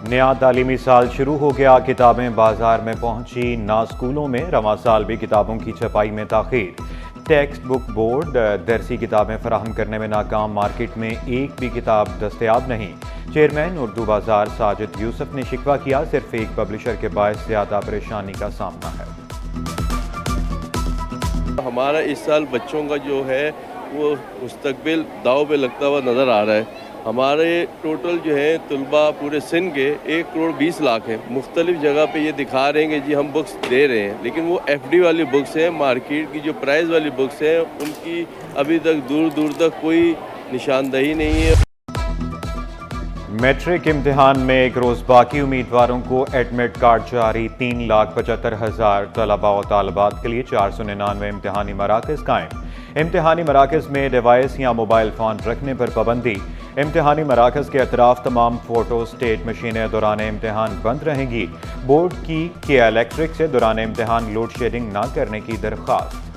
نیا تعلیمی سال شروع ہو گیا، کتابیں بازار میں پہنچی، نہ اسکولوں میں رواں سال بھی کتابوں کی چھپائی میں تاخیر۔ ٹیکسٹ بک بورڈ درسی کتابیں فراہم کرنے میں ناکام، مارکیٹ میں ایک بھی کتاب دستیاب نہیں۔ چیئرمین اردو بازار ساجد یوسف نے شکوہ کیا، صرف ایک پبلشر کے باعث زیادہ پریشانی کا سامنا ہے۔ ہمارا اس سال بچوں کا جو ہے وہ مستقبل داؤ پہ لگتا ہوا نظر آ رہا ہے۔ ہمارے ٹوٹل جو ہے طلباء پورے سندھ کے 1,20,00,000 ہیں، مختلف جگہ پہ یہ دکھا رہے ہیں کہ جی ہم بکس دے رہے ہیں، لیکن وہ ایف ڈی والی بکس ہیں، مارکیٹ کی جو پرائز والی بکس ہیں ان کی ابھی تک دور دور تک کوئی نشاندہی نہیں ہے۔ میٹرک امتحان میں ایک روز باقی، امیدواروں کو ایڈمٹ کارڈ جاری، 3,75,000 طلباء و طالبات کے لیے 499 امتحانی مراکز قائم۔ امتحانی مراکز میں ڈیوائس یا موبائل فون رکھنے پر پابندی۔ امتحانی مراکز کے اطراف تمام فوٹو اسٹیٹ مشینیں دوران امتحان بند رہیں گی۔ بورڈ کی کیا الیکٹرک سے دوران امتحان لوڈ شیڈنگ نہ کرنے کی درخواست۔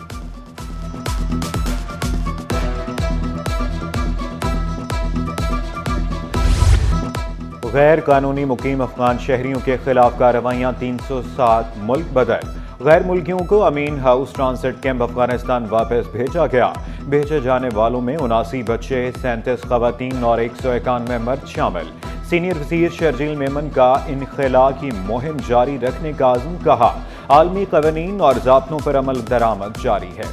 غیر قانونی مقیم افغان شہریوں کے خلاف کارروائیاں، 307 ملک بدر۔ غیر ملکیوں کو امین ہاؤس ٹرانزٹ کیمپ افغانستان واپس بھیجا گیا۔ بھیجے جانے والوں میں 79 بچے، 37 خواتین اور 191 مرد شامل۔ سینئر وزیر شرجیل میمن کا انخلاء کی مہم جاری رکھنے کا عزم، کہا عالمی قوانین اور ضابطوں پر عمل درآمد جاری ہے۔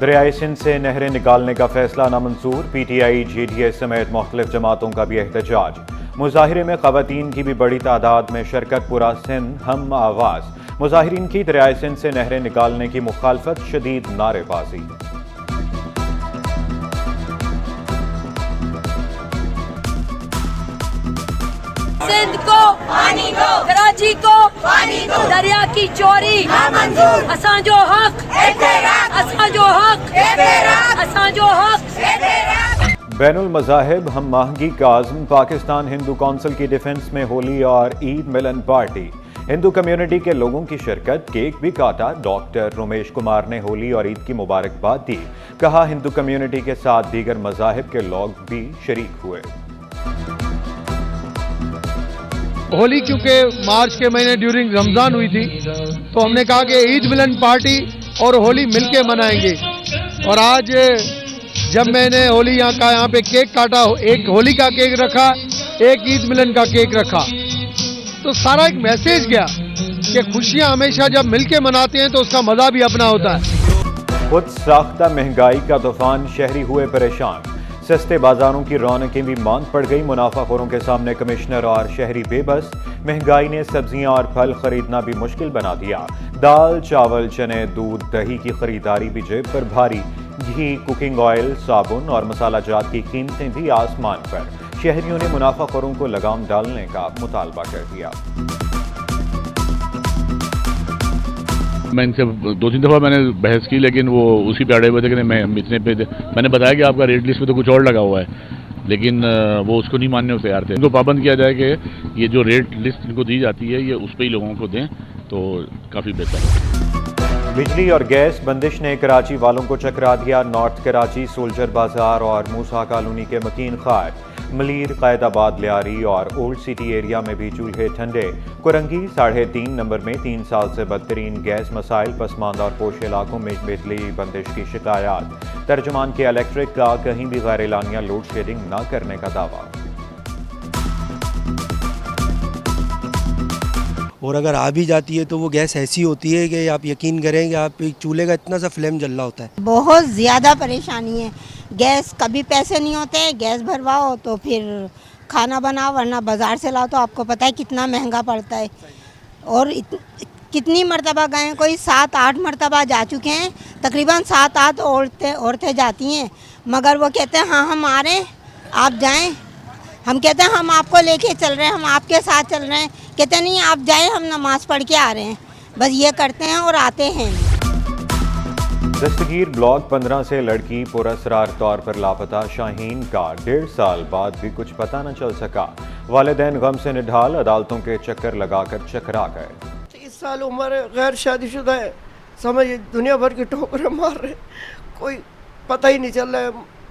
دریائے سندھ سے نہریں نکالنے کا فیصلہ نامنظور، P T I, J D S سمیت مختلف جماعتوں کا بھی احتجاج۔ مظاہرے میں خواتین کی بھی بڑی تعداد میں شرکت، پورا سندھ ہم آواز۔ مظاہرین کی دریائے سندھ سے نہریں نکالنے کی مخالفت، شدید نعرے بازی۔ سندھ کو پانی دو، کراچی کو پانی دو، دریا کی چوری نامنظور، اساں جو حق اساں جو حق اساں جو حق۔ بین المذاہب ہم ماہنگی کا عزم، پاکستان ہندو کونسل کی ڈیفنس میں ہولی اور عید ملن پارٹی۔ ہندو کمیونٹی کے لوگوں کی شرکت، کیک بھی کاٹا۔ ڈاکٹر رومیش کمار نے ہولی اور عید کی مبارکباد دی، کہا ہندو کمیونٹی کے ساتھ دیگر مذاہب کے لوگ بھی شریک ہوئے۔ ہولی کیونکہ مارچ کے مہینے ڈیورنگ رمضان ہوئی تھی تو ہم نے کہا کہ عید ملن پارٹی اور ہولی مل کے منائیں گے، اور آج جب میں نے ہولی یہاں پہ کیک کاٹا، ایک ہولی کا کیک رکھا، ایک عید ملن کا کیک رکھا، تو سارا ایک میسیج گیا کہ خوشیاں ہمیشہ جب مل کے مناتے ہیں تو اس کا مزہ بھی اپنا ہوتا ہے۔ خود ساختہ مہنگائی کا طوفان، شہری ہوئے پریشان، سستے بازاروں کی رونقیں بھی ماند پڑ گئی، منافع خوروں کے سامنے کمشنر اور شہری بے بس۔ مہنگائی نے سبزیاں اور پھل خریدنا بھی مشکل بنا دیا، دال، چاول، چنے، دودھ، دہی کی خریداری بھی جیب پر بھاری، گھی، کوکنگ آئل، صابن اور مسالہ جات کی قیمتیں بھی آسمان پر۔ شہریوں نے منافع خوروں کو لگام ڈالنے کا مطالبہ کر دیا۔ میں ان سے 2-3 دفعہ میں نے بحث کی، لیکن وہ اسی پہ اڑے ہوئے تھے کہ میں اتنے پہ، میں نے بتایا کہ آپ کا ریٹ لسٹ میں تو کچھ اور لگا ہوا ہے، لیکن وہ اس کو نہیں ماننے کو تیار تھے۔ ان کو پابند کیا جائے کہ یہ جو ریٹ لسٹ ان کو دی جاتی ہے یہ اس پہ ہی لوگوں کو دیں تو کافی بہتر ہے۔ بجلی اور گیس بندش نے کراچی والوں کو چکرا دیا، نارتھ کراچی، سولجر بازار اور موسیٰ کالونی کے مکین خار، ملیر، قائد آباد، لیاری اور اولڈ سٹی ایریا میں بھی چولہے ٹھنڈے۔ کرنگی 3.5 نمبر میں 3 سال سے بدترین گیس مسائل، پسماندہ اور پوش علاقوں میں بجلی بندش کی شکایات۔ ترجمان کے الیکٹرک کا کہیں بھی غیر اعلانیہ لوڈ شیڈنگ نہ کرنے کا دعویٰ۔ اور اگر آ بھی جاتی ہے تو وہ گیس ایسی ہوتی ہے کہ آپ یقین کریں کہ آپ چولہے کا اتنا سا فلیم جل رہا ہوتا ہے۔ بہت زیادہ پریشانی ہے، گیس کبھی پیسے نہیں ہوتے، گیس بھرواؤ تو پھر کھانا بناؤ، ورنہ بازار سے لاؤ تو آپ کو پتہ ہے کتنا مہنگا پڑتا ہے۔ اور کتنی مرتبہ گئے ہیں، کوئی 7-8 مرتبہ جا چکے ہیں، تقریباً 7-8 عورتیں جاتی ہیں، مگر وہ کہتے ہیں ہاں ہم آ رہے ہیں آپ جائیں۔ ہم کہتے ہیں ہم آپ کو لے کے چل رہے ہیں، ہم آپ کے ساتھ چل رہے ہیں، کہتے نہیں آپ جائیں ہم نماز پڑھ کے آ رہے ہیں، بس یہ کرتے ہیں اور آتے ہیں۔ دستگیر بلاک 15 سے لڑکی پراسرار طور پر لاپتہ، شاہین کا 1.5 سال بعد بھی کچھ پتہ نہ چل سکا، والدین غم سے نڈھال، عدالتوں کے چکر لگا کر چکرا گئے۔ 30 سال عمر ہے، غیر شادی شدہ ہے، سمجھ دنیا بھر کی ٹھوکریں مار رہے، کوئی پتہ ہی نہیں چل رہا ہے،